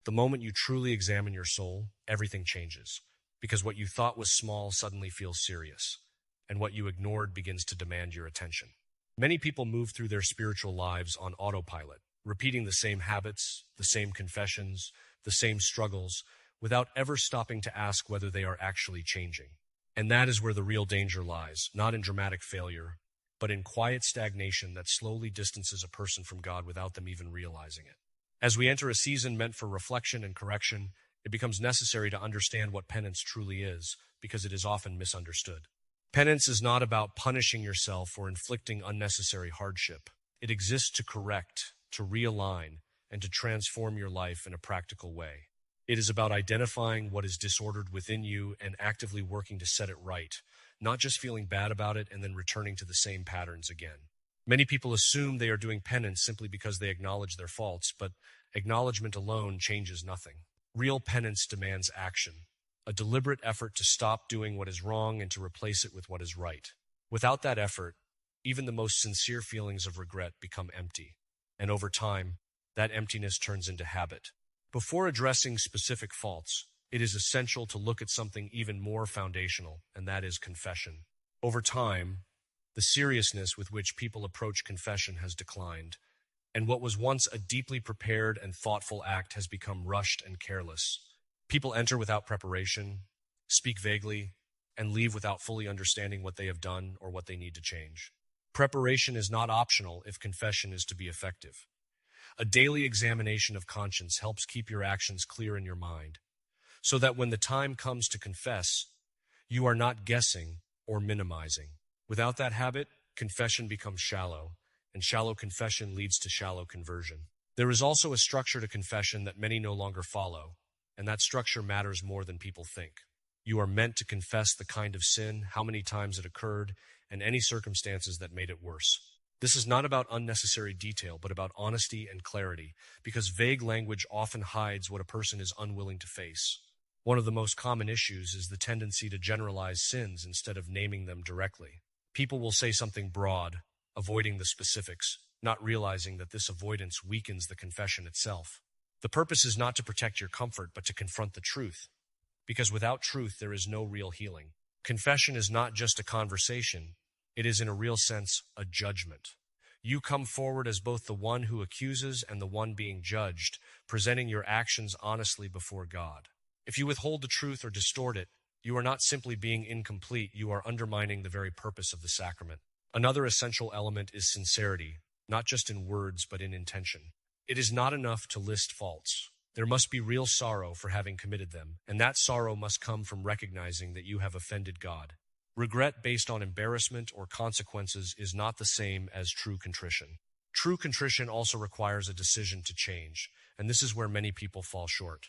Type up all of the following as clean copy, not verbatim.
The moment you truly examine your soul, everything changes, because what you thought was small suddenly feels serious, and what you ignored begins to demand your attention. Many people move through their spiritual lives on autopilot, repeating the same habits, the same confessions, the same struggles, without ever stopping to ask whether they are actually changing. And that is where the real danger lies, not in dramatic failure, but in quiet stagnation that slowly distances a person from God without them even realizing it. As we enter a season meant for reflection and correction, it becomes necessary to understand what penance truly is, because it is often misunderstood. Penance is not about punishing yourself or inflicting unnecessary hardship. It exists to correct, to realign, and to transform your life in a practical way. It is about identifying what is disordered within you and actively working to set it right, not just feeling bad about it and then returning to the same patterns again. Many people assume they are doing penance simply because they acknowledge their faults, but acknowledgement alone changes nothing. Real penance demands action, a deliberate effort to stop doing what is wrong and to replace it with what is right. Without that effort, even the most sincere feelings of regret become empty, and over time, that emptiness turns into habit. Before addressing specific faults, it is essential to look at something even more foundational, and that is confession. Over time, the seriousness with which people approach confession has declined, and what was once a deeply prepared and thoughtful act has become rushed and careless. People enter without preparation, speak vaguely, and leave without fully understanding what they have done or what they need to change. Preparation is not optional if confession is to be effective. A daily examination of conscience helps keep your actions clear in your mind, so that when the time comes to confess, you are not guessing or minimizing. Without that habit, confession becomes shallow, and shallow confession leads to shallow conversion. There is also a structure to confession that many no longer follow, and that structure matters more than people think. You are meant to confess the kind of sin, how many times it occurred, and any circumstances that made it worse. This is not about unnecessary detail, but about honesty and clarity, because vague language often hides what a person is unwilling to face. One of the most common issues is the tendency to generalize sins instead of naming them directly. People will say something broad, avoiding the specifics, not realizing that this avoidance weakens the confession itself. The purpose is not to protect your comfort, but to confront the truth, because without truth there is no real healing. Confession is not just a conversation, it is in a real sense a judgment. You come forward as both the one who accuses and the one being judged, presenting your actions honestly before God. If you withhold the truth or distort it, you are not simply being incomplete, you are undermining the very purpose of the sacrament. Another essential element is sincerity, not just in words but in intention. It is not enough to list faults. There must be real sorrow for having committed them, and that sorrow must come from recognizing that you have offended God. Regret based on embarrassment or consequences is not the same as true contrition. True contrition also requires a decision to change, and this is where many people fall short.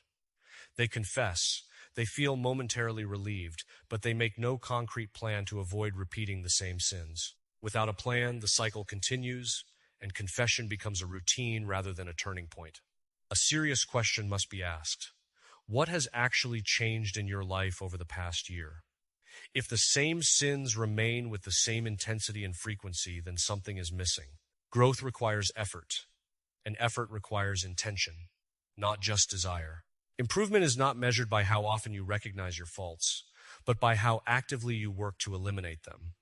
They confess, they feel momentarily relieved, but they make no concrete plan to avoid repeating the same sins. Without a plan, the cycle continues, and confession becomes a routine rather than a turning point. A serious question must be asked. What has actually changed in your life over the past year? If the same sins remain with the same intensity and frequency, then something is missing. Growth requires effort, and effort requires intention, not just desire. Improvement is not measured by how often you recognize your faults, but by how actively you work to eliminate them.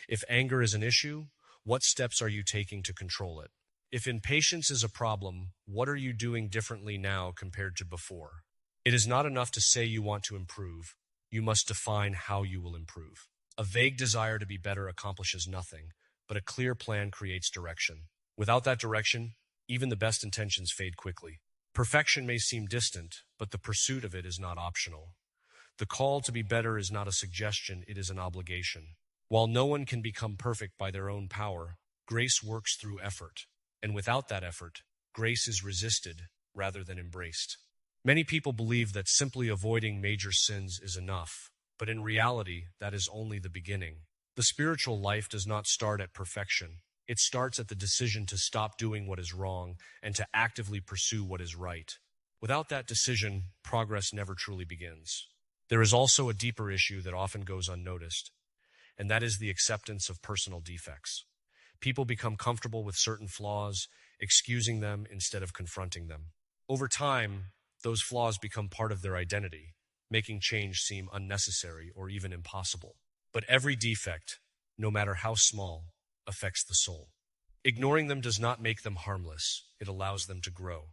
If anger is an issue, what steps are you taking to control it? If impatience is a problem, what are you doing differently now compared to before? It is not enough to say you want to improve. You must define how you will improve. A vague desire to be better accomplishes nothing, but a clear plan creates direction. Without that direction, even the best intentions fade quickly. Perfection may seem distant, but the pursuit of it is not optional. The call to be better is not a suggestion, it is an obligation. While no one can become perfect by their own power, grace works through effort. And without that effort, grace is resisted rather than embraced. Many people believe that simply avoiding major sins is enough, but in reality, that is only the beginning. The spiritual life does not start at perfection. It starts at the decision to stop doing what is wrong and to actively pursue what is right. Without that decision, progress never truly begins. There is also a deeper issue that often goes unnoticed, and that is the acceptance of personal defects. People become comfortable with certain flaws, excusing them instead of confronting them. Over time, those flaws become part of their identity, making change seem unnecessary or even impossible. But every defect, no matter how small, affects the soul. Ignoring them does not make them harmless, it allows them to grow.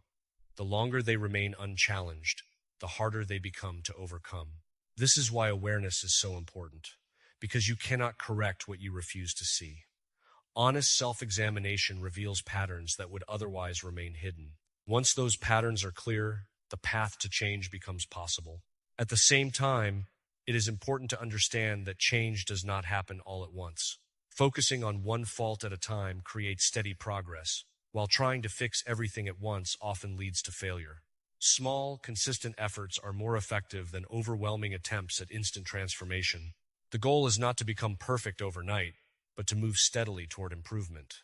The longer they remain unchallenged, the harder they become to overcome. This is why awareness is so important, because you cannot correct what you refuse to see. Honest self-examination reveals patterns that would otherwise remain hidden. Once those patterns are clear, the path to change becomes possible. At the same time, it is important to understand that change does not happen all at once. Focusing on one fault at a time creates steady progress, while trying to fix everything at once often leads to failure. Small, consistent efforts are more effective than overwhelming attempts at instant transformation. The goal is not to become perfect overnight, but to move steadily toward improvement.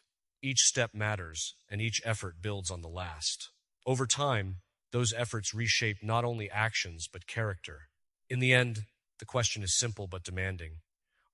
Each step matters, and each effort builds on the last. Over time, those efforts reshape not only actions but character. In the end, the question is simple but demanding.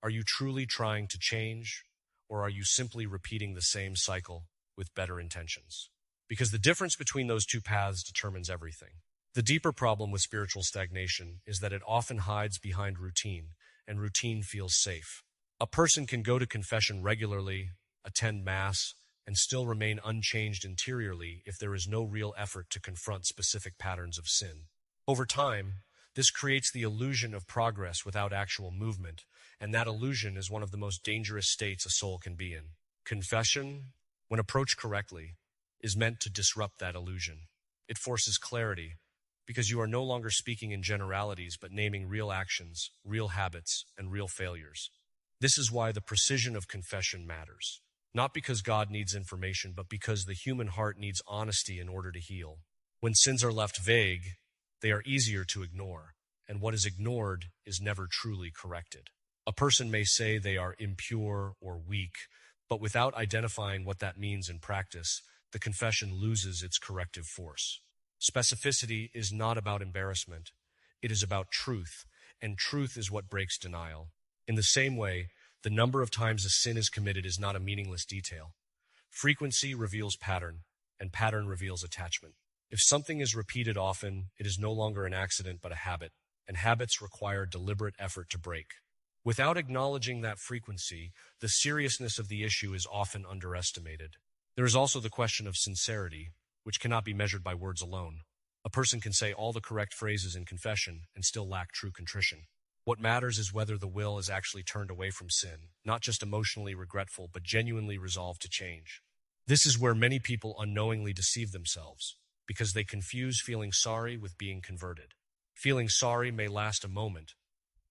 Are you truly trying to change, or are you simply repeating the same cycle with better intentions? Because the difference between those two paths determines everything. The deeper problem with spiritual stagnation is that it often hides behind routine, and routine feels safe. A person can go to confession regularly, attend Mass, and still remain unchanged interiorly if there is no real effort to confront specific patterns of sin. Over time, this creates the illusion of progress without actual movement, and that illusion is one of the most dangerous states a soul can be in. Confession, when approached correctly, is meant to disrupt that illusion. It forces clarity, because you are no longer speaking in generalities but naming real actions, real habits, and real failures. This is why the precision of confession matters. Not because God needs information, but because the human heart needs honesty in order to heal. When sins are left vague, they are easier to ignore, and what is ignored is never truly corrected. A person may say they are impure or weak, but without identifying what that means in practice, the confession loses its corrective force. Specificity is not about embarrassment. It is about truth, and truth is what breaks denial. In the same way, the number of times a sin is committed is not a meaningless detail. Frequency reveals pattern, and pattern reveals attachment. If something is repeated often, it is no longer an accident but a habit, and habits require deliberate effort to break. Without acknowledging that frequency, the seriousness of the issue is often underestimated. There is also the question of sincerity, which cannot be measured by words alone. A person can say all the correct phrases in confession and still lack true contrition. What matters is whether the will is actually turned away from sin, not just emotionally regretful, but genuinely resolved to change. This is where many people unknowingly deceive themselves, because they confuse feeling sorry with being converted. Feeling sorry may last a moment,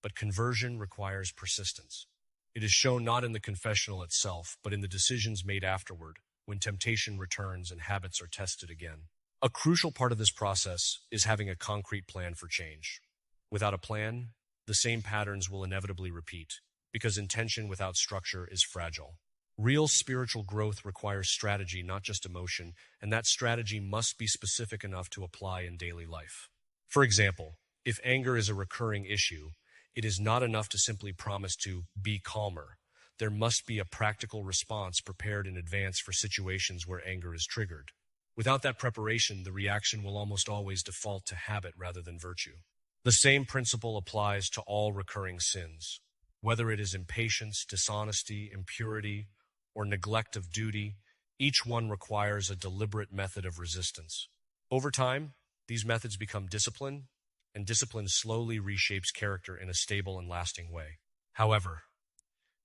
but conversion requires persistence. It is shown not in the confessional itself, but in the decisions made afterward, when temptation returns and habits are tested again. A crucial part of this process is having a concrete plan for change. Without a plan, the same patterns will inevitably repeat, because intention without structure is fragile. Real spiritual growth requires strategy, not just emotion, and that strategy must be specific enough to apply in daily life. For example, if anger is a recurring issue, it is not enough to simply promise to be calmer. There must be a practical response prepared in advance for situations where anger is triggered. Without that preparation, the reaction will almost always default to habit rather than virtue. The same principle applies to all recurring sins. Whether it is impatience, dishonesty, impurity, or neglect of duty, each one requires a deliberate method of resistance. Over time, these methods become discipline, and discipline slowly reshapes character in a stable and lasting way. However,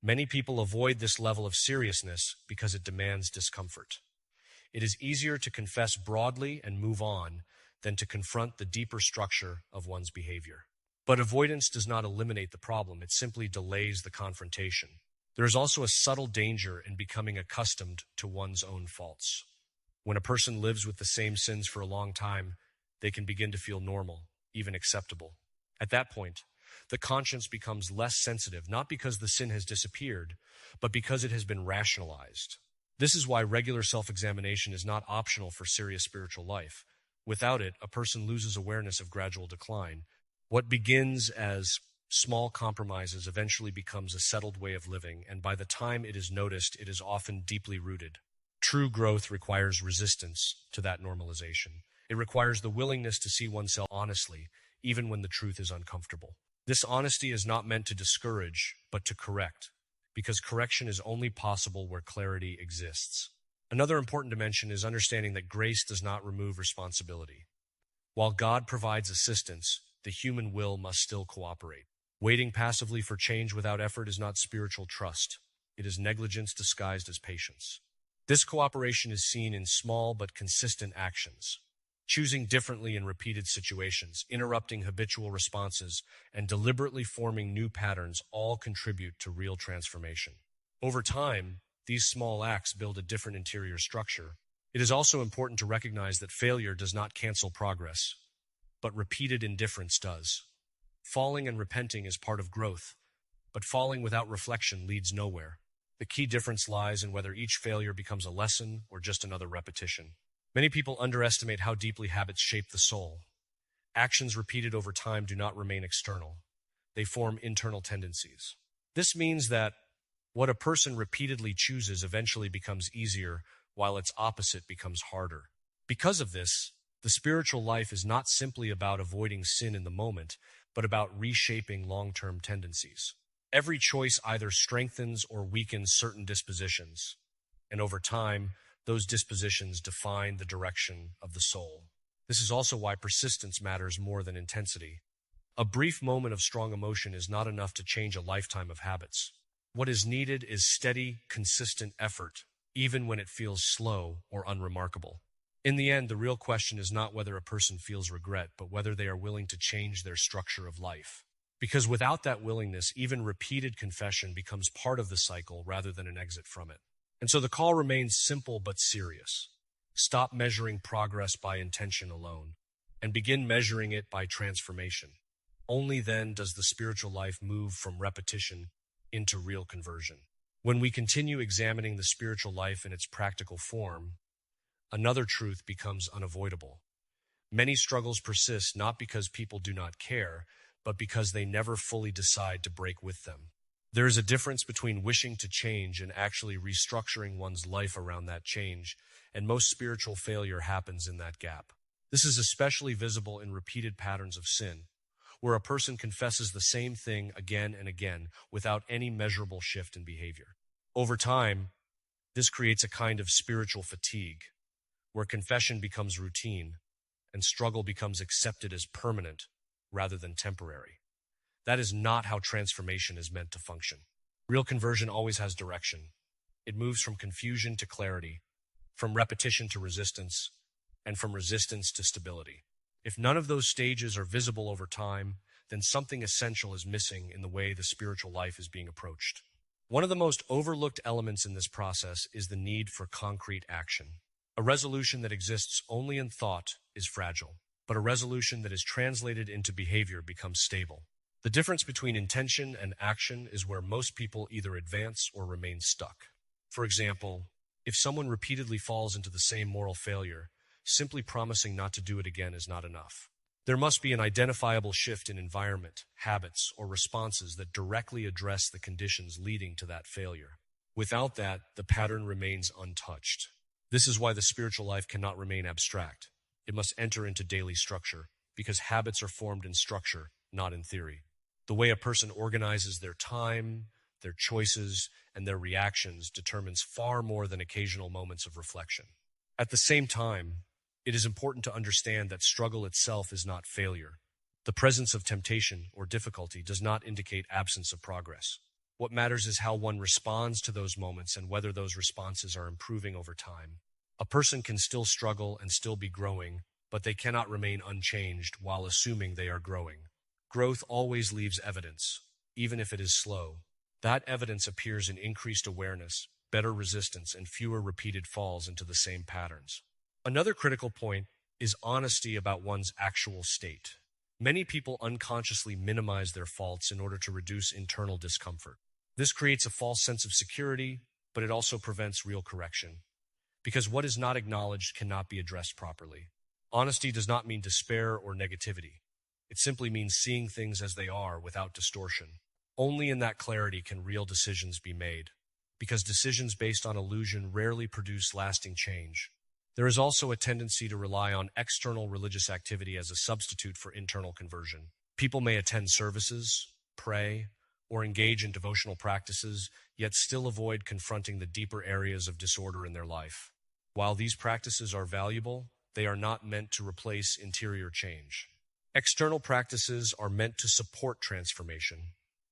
many people avoid this level of seriousness because it demands discomfort. It is easier to confess broadly and move on than to confront the deeper structure of one's behavior. But avoidance does not eliminate the problem, it simply delays the confrontation. There is also a subtle danger in becoming accustomed to one's own faults. When a person lives with the same sins for a long time, they can begin to feel normal, even acceptable. At that point, the conscience becomes less sensitive, not because the sin has disappeared, but because it has been rationalized. This is why regular self-examination is not optional for serious spiritual life. Without it, a person loses awareness of gradual decline. What begins as small compromises eventually becomes a settled way of living, and by the time it is noticed, it is often deeply rooted. True growth requires resistance to that normalization, It requires the willingness to see oneself honestly, even when the truth is uncomfortable. This honesty is not meant to discourage, but to correct, because correction is only possible where clarity exists. Another important dimension is understanding that grace does not remove responsibility. While God provides assistance, the human will must still cooperate. Waiting passively for change without effort is not spiritual trust. It is negligence disguised as patience. This cooperation is seen in small but consistent actions. Choosing differently in repeated situations, interrupting habitual responses, and deliberately forming new patterns all contribute to real transformation. Over time, these small acts build a different interior structure. It is also important to recognize that failure does not cancel progress, but repeated indifference does. Falling and repenting is part of growth, but falling without reflection leads nowhere. The key difference lies in whether each failure becomes a lesson or just another repetition. Many people underestimate how deeply habits shape the soul. Actions repeated over time do not remain external. They form internal tendencies. This means that what a person repeatedly chooses eventually becomes easier, while its opposite becomes harder. Because of this, the spiritual life is not simply about avoiding sin in the moment, but about reshaping long-term tendencies. Every choice either strengthens or weakens certain dispositions, and over time, those dispositions define the direction of the soul. This is also why persistence matters more than intensity. A brief moment of strong emotion is not enough to change a lifetime of habits. What is needed is steady, consistent effort, even when it feels slow or unremarkable. In the end, the real question is not whether a person feels regret, but whether they are willing to change their structure of life. Because without that willingness, even repeated confession becomes part of the cycle rather than an exit from it. And so the call remains simple but serious. Stop measuring progress by intention alone, and begin measuring it by transformation. Only then does the spiritual life move from repetition into real conversion. When we continue examining the spiritual life in its practical form, another truth becomes unavoidable. Many struggles persist not because people do not care, but because they never fully decide to break with them. There is a difference between wishing to change and actually restructuring one's life around that change, and most spiritual failure happens in that gap. This is especially visible in repeated patterns of sin, where a person confesses the same thing again and again without any measurable shift in behavior. Over time, this creates a kind of spiritual fatigue, where confession becomes routine and struggle becomes accepted as permanent rather than temporary. That is not how transformation is meant to function. Real conversion always has direction. It moves from confusion to clarity, from repetition to resistance, and from resistance to stability. If none of those stages are visible over time, then something essential is missing in the way the spiritual life is being approached. One of the most overlooked elements in this process is the need for concrete action. A resolution that exists only in thought is fragile, but a resolution that is translated into behavior becomes stable. The difference between intention and action is where most people either advance or remain stuck. For example, if someone repeatedly falls into the same moral failure, simply promising not to do it again is not enough. There must be an identifiable shift in environment, habits, or responses that directly address the conditions leading to that failure. Without that, the pattern remains untouched. This is why the spiritual life cannot remain abstract. It must enter into daily structure, because habits are formed in structure, not in theory. The way a person organizes their time, their choices, and their reactions determines far more than occasional moments of reflection. At the same time, it is important to understand that struggle itself is not failure. The presence of temptation or difficulty does not indicate absence of progress. What matters is how one responds to those moments and whether those responses are improving over time. A person can still struggle and still be growing, but they cannot remain unchanged while assuming they are growing. Growth always leaves evidence, even if it is slow. That evidence appears in increased awareness, better resistance, and fewer repeated falls into the same patterns. Another critical point is honesty about one's actual state. Many people unconsciously minimize their faults in order to reduce internal discomfort. This creates a false sense of security, but it also prevents real correction, because what is not acknowledged cannot be addressed properly. Honesty does not mean despair or negativity. It simply means seeing things as they are without distortion. Only in that clarity can real decisions be made, because decisions based on illusion rarely produce lasting change. There is also a tendency to rely on external religious activity as a substitute for internal conversion. People may attend services, pray, or engage in devotional practices, yet still avoid confronting the deeper areas of disorder in their life. While these practices are valuable, they are not meant to replace interior change. External practices are meant to support transformation,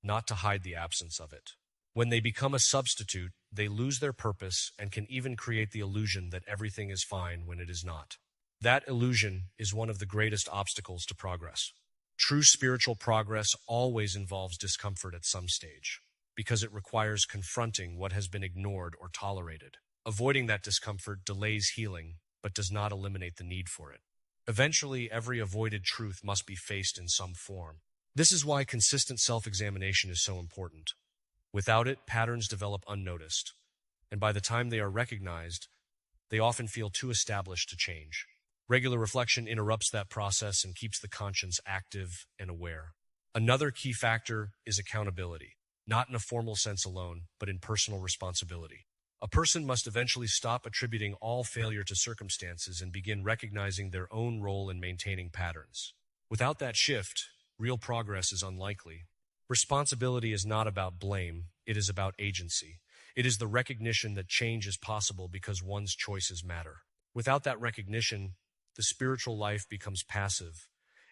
not to hide the absence of it. When they become a substitute, they lose their purpose and can even create the illusion that everything is fine when it is not. That illusion is one of the greatest obstacles to progress. True spiritual progress always involves discomfort at some stage, because it requires confronting what has been ignored or tolerated. Avoiding that discomfort delays healing, but does not eliminate the need for it. Eventually, every avoided truth must be faced in some form. This is why consistent self-examination is so important. Without it, patterns develop unnoticed, and by the time they are recognized, they often feel too established to change. Regular reflection interrupts that process and keeps the conscience active and aware. Another key factor is accountability, not in a formal sense alone, but in personal responsibility. A person must eventually stop attributing all failure to circumstances and begin recognizing their own role in maintaining patterns. Without that shift, real progress is unlikely. Responsibility is not about blame, it is about agency. It is the recognition that change is possible because one's choices matter. Without that recognition, the spiritual life becomes passive,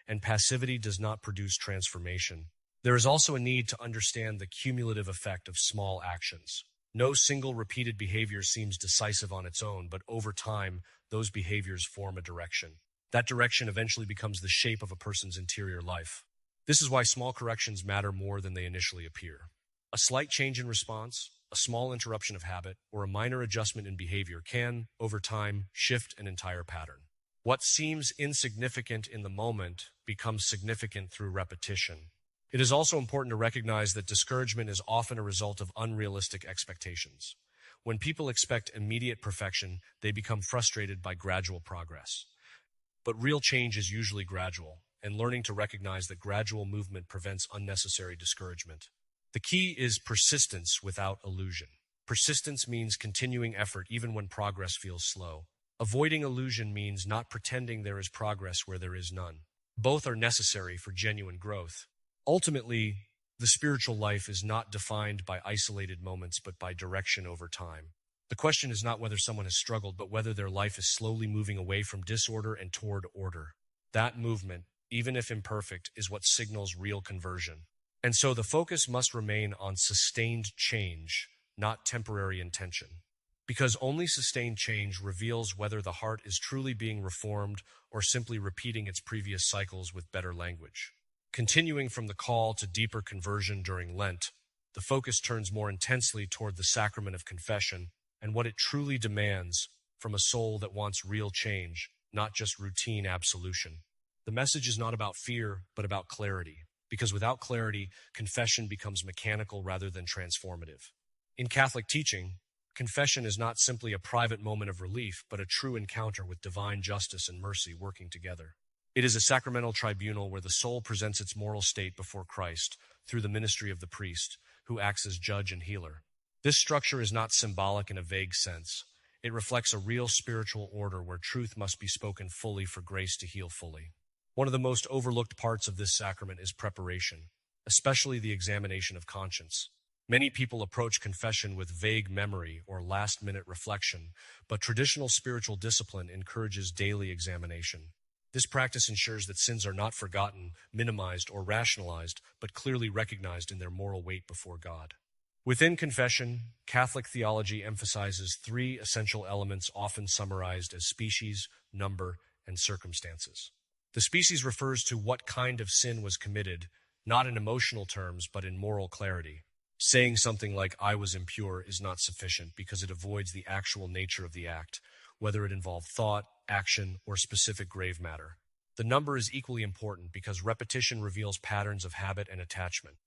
and passivity does not produce transformation. There is also a need to understand the cumulative effect of small actions. No single repeated behavior seems decisive on its own, but over time, those behaviors form a direction. That direction eventually becomes the shape of a person's interior life. This is why small corrections matter more than they initially appear. A slight change in response, a small interruption of habit, or a minor adjustment in behavior can, over time, shift an entire pattern. What seems insignificant in the moment becomes significant through repetition. It is also important to recognize that discouragement is often a result of unrealistic expectations. When people expect immediate perfection, they become frustrated by gradual progress. But real change is usually gradual, and learning to recognize that gradual movement prevents unnecessary discouragement. The key is persistence without illusion. Persistence means continuing effort even when progress feels slow. Avoiding illusion means not pretending there is progress where there is none. Both are necessary for genuine growth. Ultimately, the spiritual life is not defined by isolated moments but by direction over time. The question is not whether someone has struggled, but whether their life is slowly moving away from disorder and toward order. That movement, even if imperfect, is what signals real conversion. And so the focus must remain on sustained change, not temporary intention. Because only sustained change reveals whether the heart is truly being reformed or simply repeating its previous cycles with better language. Continuing from the call to deeper conversion during Lent, the focus turns more intensely toward the Sacrament of Confession and what it truly demands from a soul that wants real change, not just routine absolution. The message is not about fear, but about clarity, because without clarity, confession becomes mechanical rather than transformative. In Catholic teaching, confession is not simply a private moment of relief, but a true encounter with divine justice and mercy working together. It is a sacramental tribunal where the soul presents its moral state before Christ through the ministry of the priest, who acts as judge and healer. This structure is not symbolic in a vague sense. It reflects a real spiritual order where truth must be spoken fully for grace to heal fully. One of the most overlooked parts of this sacrament is preparation, especially the examination of conscience. Many people approach confession with vague memory or last-minute reflection, but traditional spiritual discipline encourages daily examination. This practice ensures that sins are not forgotten, minimized, or rationalized, but clearly recognized in their moral weight before God. Within confession, Catholic theology emphasizes three essential elements often summarized as species, number, and circumstances. The species refers to what kind of sin was committed, not in emotional terms, but in moral clarity. Saying something like, "I was impure," is not sufficient because it avoids the actual nature of the act, whether it involved thought, action, or specific grave matter. The number is equally important because repetition reveals patterns of habit and attachment.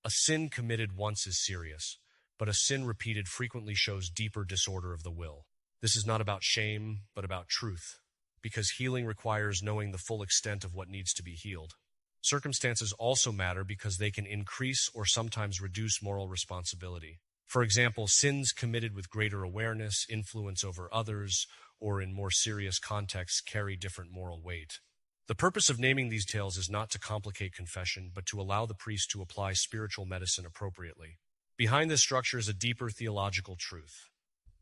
A sin committed once is serious, but a sin repeated frequently shows deeper disorder of the will. This is not about shame, but about truth, because healing requires knowing the full extent of what needs to be healed. Circumstances also matter because they can increase or sometimes reduce moral responsibility. For example, sins committed with greater awareness, influence over others, or in more serious contexts carry different moral weight. The purpose of naming these tales is not to complicate confession, but to allow the priest to apply spiritual medicine appropriately. Behind this structure is a deeper theological truth.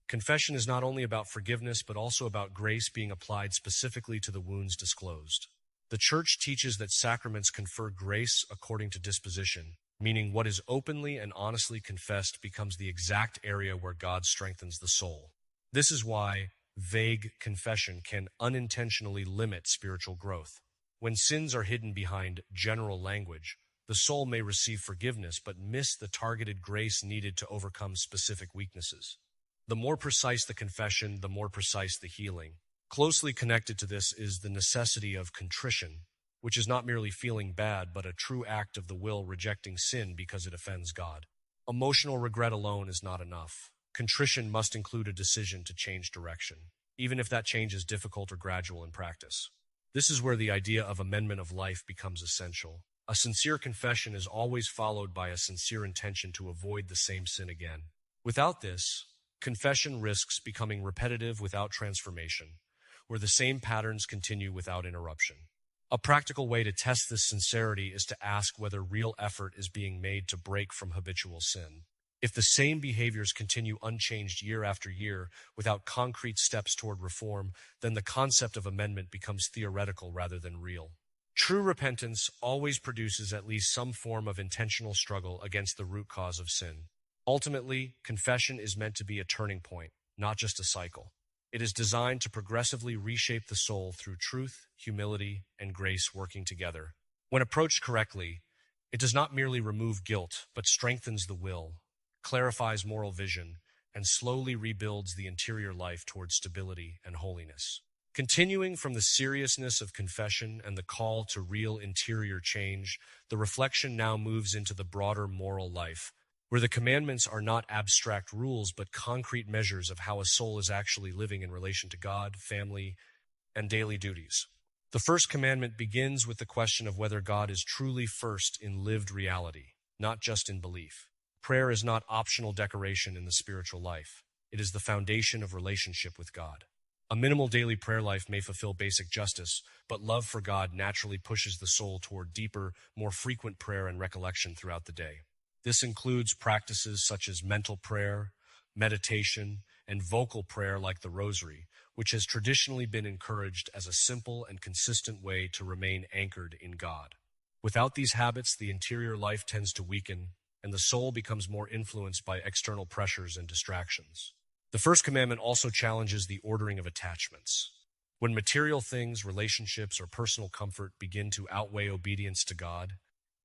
Confession is not only about forgiveness, but also about grace being applied specifically to the wounds disclosed. The Church teaches that sacraments confer grace according to disposition, meaning what is openly and honestly confessed becomes the exact area where God strengthens the soul. This is why vague confession can unintentionally limit spiritual growth. When sins are hidden behind general language, the soul may receive forgiveness but miss the targeted grace needed to overcome specific weaknesses. The more precise the confession, the more precise the healing. Closely connected to this is the necessity of contrition, which is not merely feeling bad, but a true act of the will rejecting sin because it offends God. Emotional regret alone is not enough. Contrition must include a decision to change direction, even if that change is difficult or gradual in practice. This is where the idea of amendment of life becomes essential. A sincere confession is always followed by a sincere intention to avoid the same sin again. Without this, confession risks becoming repetitive without transformation, where the same patterns continue without interruption. A practical way to test this sincerity is to ask whether real effort is being made to break from habitual sin. If the same behaviors continue unchanged year after year without concrete steps toward reform, then the concept of amendment becomes theoretical rather than real. True repentance always produces at least some form of intentional struggle against the root cause of sin. Ultimately, confession is meant to be a turning point, not just a cycle. It is designed to progressively reshape the soul through truth, humility, and grace working together. When approached correctly, it does not merely remove guilt, but strengthens the will, clarifies moral vision, and slowly rebuilds the interior life towards stability and holiness. Continuing from the seriousness of confession and the call to real interior change, the reflection now moves into the broader moral life, where the commandments are not abstract rules but concrete measures of how a soul is actually living in relation to God, family, and daily duties. The first commandment begins with the question of whether God is truly first in lived reality, not just in belief. Prayer is not optional decoration in the spiritual life. It is the foundation of relationship with God. A minimal daily prayer life may fulfill basic justice, but love for God naturally pushes the soul toward deeper, more frequent prayer and recollection throughout the day. This includes practices such as mental prayer, meditation, and vocal prayer like the Rosary, which has traditionally been encouraged as a simple and consistent way to remain anchored in God. Without these habits, the interior life tends to weaken, and the soul becomes more influenced by external pressures and distractions. The first commandment also challenges the ordering of attachments. When material things, relationships, or personal comfort begin to outweigh obedience to God,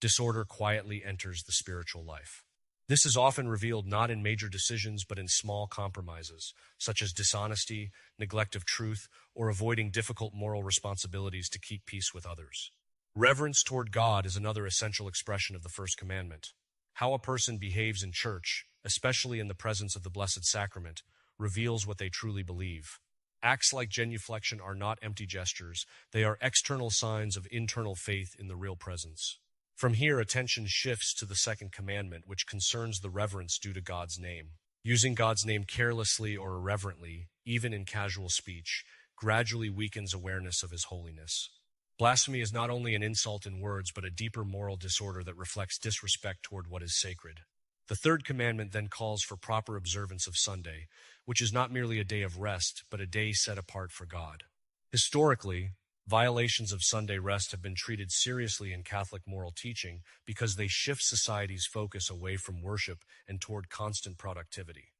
disorder quietly enters the spiritual life. This is often revealed not in major decisions but in small compromises, such as dishonesty, neglect of truth, or avoiding difficult moral responsibilities to keep peace with others. Reverence toward God is another essential expression of the first commandment. How a person behaves in church, especially in the presence of the Blessed Sacrament, reveals what they truly believe. Acts like genuflection are not empty gestures. They are external signs of internal faith in the real presence. From here, attention shifts to the second commandment, which concerns the reverence due to God's name. Using God's name carelessly or irreverently, even in casual speech, gradually weakens awareness of His holiness. Blasphemy is not only an insult in words, but a deeper moral disorder that reflects disrespect toward what is sacred. The third commandment then calls for proper observance of Sunday, which is not merely a day of rest, but a day set apart for God. Historically, violations of Sunday rest have been treated seriously in Catholic moral teaching because they shift society's focus away from worship and toward constant productivity.